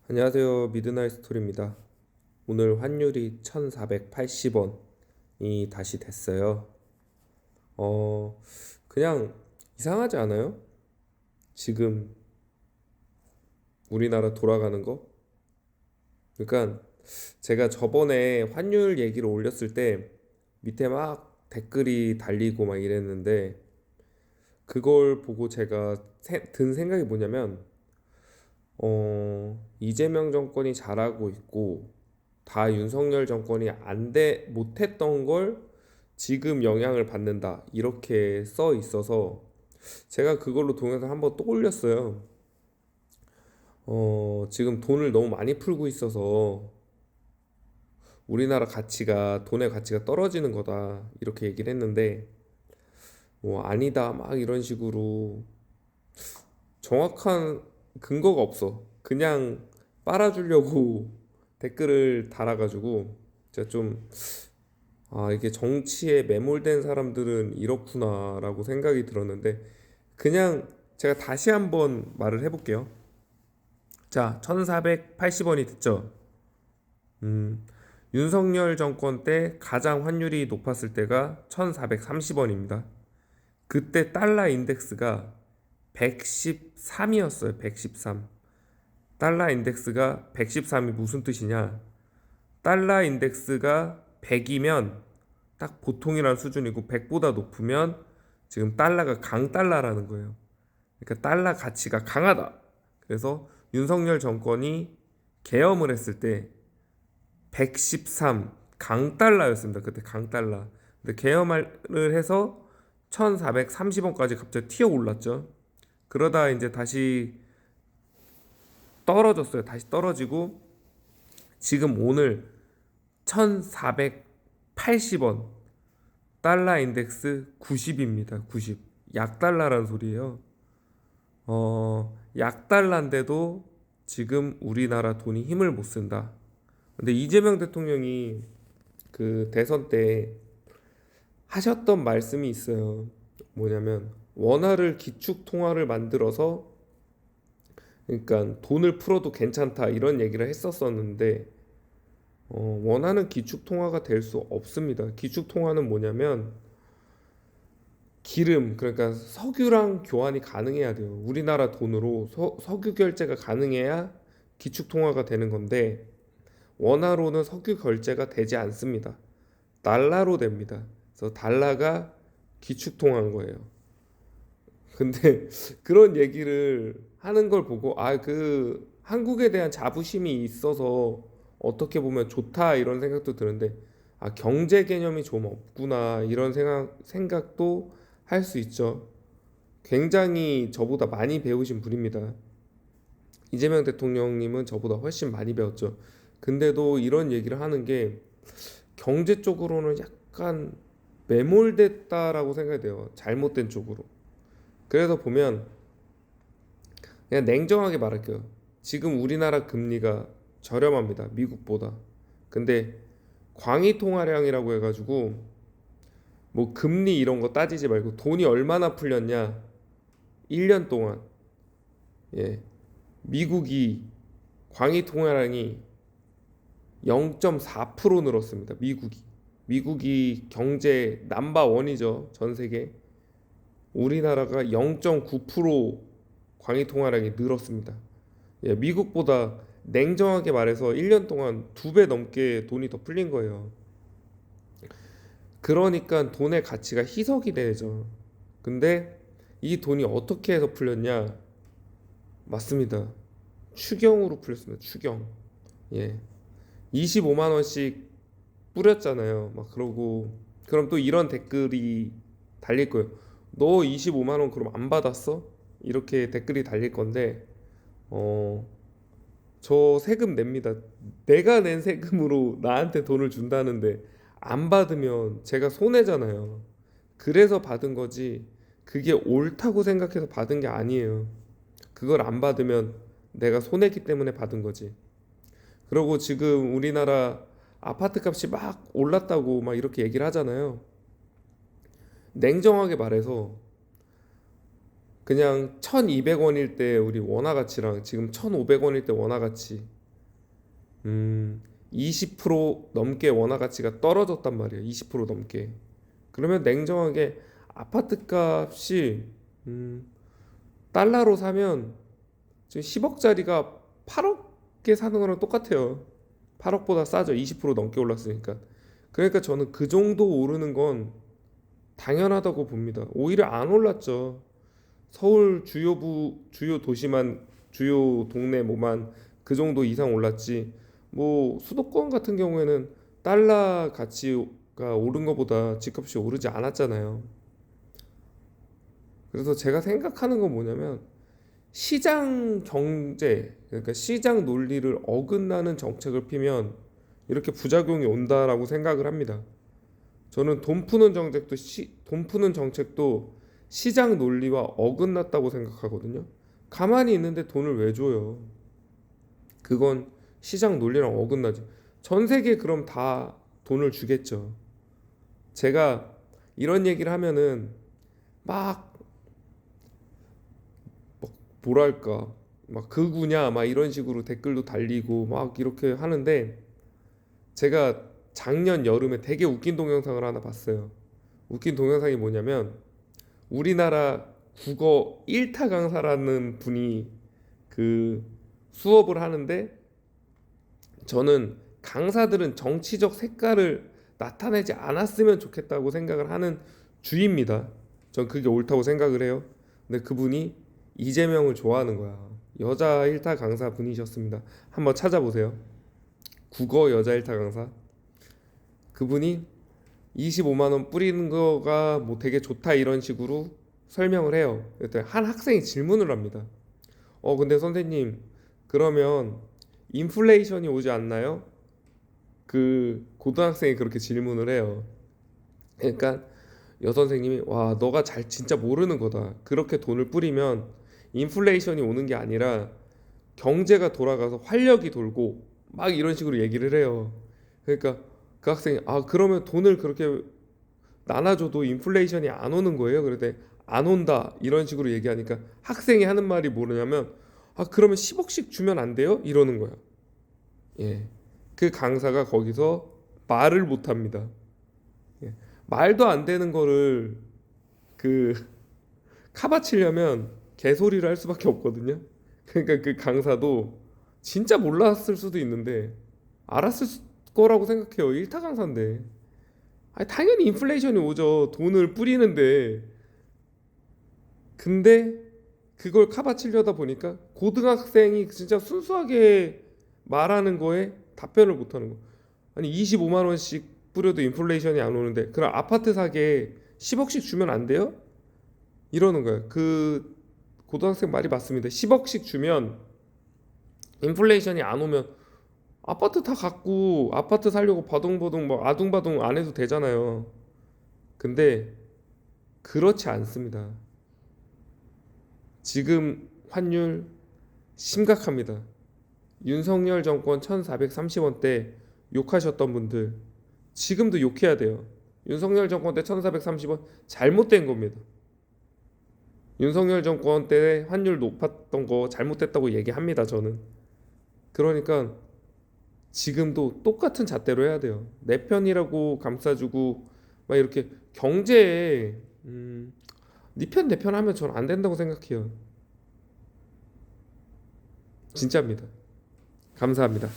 안녕하세요. 미드나잇 스토리입니다. 오늘 환율이 1480원이 다시 됐어요. 어, 그냥 이상하지 않아요? 지금 우리나라 돌아가는 거? 그러니까 제가 저번에 환율 얘기를 올렸을 때 밑에 막 댓글이 달리고 막 이랬는데 그걸 보고 제가 든 생각이 뭐냐면 이재명 정권이 잘하고 있고 다 윤석열 정권이 못했던 걸 지금 영향을 받는다 이렇게 써 있어서 제가 그걸로 동영상 한번 또 올렸어요. 지금 돈을 너무 많이 풀고 있어서 우리나라 가치가 돈의 가치가 떨어지는 거다 이렇게 얘기를 했는데 뭐 아니다 막 이런 식으로 정확한 근거가 없어. 그냥 빨아주려고 댓글을 달아가지고 제가 좀 이게 정치에 매몰된 사람들은 이렇구나라고 생각이 들었는데 그냥 제가 다시 한번 말을 해볼게요. 자, 1480원이 됐죠. 음, 윤석열 정권 때 가장 환율이 높았을 때가 1430원입니다. 그때 달러 인덱스가 113이었어요. 113. 달러 인덱스가 113이 무슨 뜻이냐? 달러 인덱스가 100이면 딱 보통이라는 수준이고 100보다 높으면 지금 달러가 강달러라는 거예요. 그러니까 달러 가치가 강하다. 그래서 윤석열 정권이 계엄을 했을 때 113 강달러였습니다. 그때 강달러. 근데 계엄을 해서 1430원까지 갑자기 튀어 올랐죠. 그러다 이제 다시 떨어졌어요. 다시 떨어지고 지금 오늘 1480원 달러 인덱스 90입니다. 90. 약달러라는 소리예요. 약달러인데도 지금 우리나라 돈이 힘을 못 쓴다. 근데 이재명 대통령이 그 대선 때 하셨던 말씀이 있어요. 뭐냐면 원화를 기축 통화를 만들어서 그러니까 돈을 풀어도 괜찮다 이런 얘기를 했었었는데 원하는 기축 통화가 될 수 없습니다. 기축 통화는 뭐냐면 기름 그러니까 석유랑 교환이 가능해야 돼요. 우리나라 돈으로 석유 결제가 가능해야 기축 통화가 되는 건데 원화로는 석유 결제가 되지 않습니다. 달러로 됩니다. 그래서 달러가 기축 통화인 거예요. 근데 그런 얘기를 하는 걸 보고 그 한국에 대한 자부심이 있어서 어떻게 보면 좋다 이런 생각도 드는데 경제 개념이 좀 없구나 이런 생각도 할 수 있죠. 굉장히 저보다 많이 배우신 분입니다. 이재명 대통령님은 저보다 훨씬 많이 배웠죠. 근데도 이런 얘기를 하는 게 경제 쪽으로는 약간 매몰됐다라고 생각이 돼요. 잘못된 쪽으로. 그래서 보면 그냥 냉정하게 말할게요. 지금 우리나라 금리가 저렴합니다. 미국보다. 근데 광의 통화량이라고 해가지고 뭐 금리 이런 거 따지지 말고 돈이 얼마나 풀렸냐? 1년 동안 예 미국이 광의 통화량이 0.4% 늘었습니다. 미국이 경제 넘버 원이죠. 전 세계. 우리나라가 0.9% 광의 통화량이 늘었습니다. 예, 미국보다 냉정하게 말해서 1년 동안 2배 넘게 돈이 더 풀린 거예요. 그러니까 돈의 가치가 희석이 되죠. 근데 이 돈이 어떻게 해서 풀렸냐? 맞습니다. 추경으로 풀렸습니다. 추경. 예. 25만 원씩 뿌렸잖아요. 막 그러고 그럼 또 이런 댓글이 달릴 거예요. 너 25만 원 그럼 안 받았어? 이렇게 댓글이 달릴 건데 어, 저 세금 냅니다. 내가 낸 세금으로 나한테 돈을 준다는데 안 받으면 제가 손해잖아요. 그래서 받은 거지. 그게 옳다고 생각해서 받은 게 아니에요. 그걸 안 받으면 내가 손해기 때문에 받은 거지. 그리고 지금 우리나라 아파트 값이 막 올랐다고 막 이렇게 얘기를 하잖아요. 냉정하게 말해서 그냥 1,200원일 때 우리 원화 가치랑 지금 1,500원일 때 원화 가치 20% 넘게 원화 가치가 떨어졌단 말이에요. 20% 넘게. 그러면 냉정하게 아파트 값이 달러로 사면 지금 10억짜리가 8억에 사는 거랑 똑같아요. 8억보다 싸죠. 20% 넘게 올랐으니까. 그러니까 저는 그 정도 오르는 건 당연하다고 봅니다. 오히려 안 올랐죠. 서울 주요 도시만 주요 동네 뭐만 그 정도 이상 올랐지. 뭐 수도권 같은 경우에는 달러 가치가 오른 것보다 집값이 오르지 않았잖아요. 그래서 제가 생각하는 건 뭐냐면 시장 경제, 그러니까 시장 논리를 어긋나는 정책을 피면 이렇게 부작용이 온다라고 생각을 합니다. 저는 돈 푸는 정책도 시장 논리와 어긋났다고 생각하거든요. 가만히 있는데 돈을 왜 줘요? 그건 시장 논리랑 어긋나지. 전 세계 그럼 다 돈을 주겠죠. 제가 이런 얘기를 하면은 막 뭐랄까 막 극우냐 막 이런 식으로 댓글도 달리고 막 이렇게 하는데 제가 작년 여름에 되게 웃긴 동영상을 하나 봤어요. 웃긴 동영상이 뭐냐면 우리나라 국어 1타 강사라는 분이 그 수업을 하는데 저는 강사들은 정치적 색깔을 나타내지 않았으면 좋겠다고 생각을 하는 주의입니다. 전 그게 옳다고 생각을 해요. 근데 그분이 이재명을 좋아하는 거야. 여자 1타 강사 분이셨습니다. 한번 찾아보세요. 국어 여자 1타 강사. 그분이 25만 원 뿌리는 거가 뭐 되게 좋다 이런 식으로 설명을 해요. 그랬더니 한 학생이 질문을 합니다. 근데 선생님 그러면 인플레이션이 오지 않나요? 그 고등학생이 그렇게 질문을 해요. 그러니까 여선생님이 와 너가 잘 진짜 모르는 거다. 그렇게 돈을 뿌리면 인플레이션이 오는 게 아니라 경제가 돌아가서 활력이 돌고 막 이런 식으로 얘기를 해요. 그러니까 그 학생이 그러면 돈을 그렇게 나눠줘도 인플레이션이 안 오는 거예요? 그랬더니 안 온다 이런 식으로 얘기하니까 학생이 하는 말이 뭐냐면 그러면 10억씩 주면 안 돼요? 이러는 거야. 예. 그 강사가 거기서 말을 못 합니다. 예. 말도 안 되는 거를 그 카바치려면 개소리를 할 수밖에 없거든요. 그러니까 그 강사도 진짜 몰랐을 수도 있는데 알았을 거라고 생각해요. 일타 강사인데. 당연히 인플레이션이 오죠. 돈을 뿌리는데. 근데 그걸 카바치려다 보니까 고등학생이 진짜 순수하게 말하는 거에 답변을 못 하는 거. 아니 25만 원씩 뿌려도 인플레이션이 안 오는데 그럼 아파트 사기에 10억씩 주면 안 돼요? 이러는 거예요. 그 고등학생 말이 맞습니다. 10억씩 주면 인플레이션이 안 오면 아파트 다 갖고 아파트 살려고 바둥바둥 뭐 아둥바둥 안 해도 되잖아요. 근데 그렇지 않습니다. 지금 환율 심각합니다. 윤석열 정권 1430원 대 욕하셨던 분들 지금도 욕해야 돼요. 윤석열 정권 때 1430원 잘못된 겁니다. 윤석열 정권 때 환율 높았던 거 잘못됐다고 얘기합니다. 저는. 그러니까 지금도 똑같은 잣대로 해야 돼요. 내 편이라고 감싸주고 막 이렇게 경제에 네 편 내 편 하면 저는 안 된다고 생각해요. 진짜입니다. 감사합니다.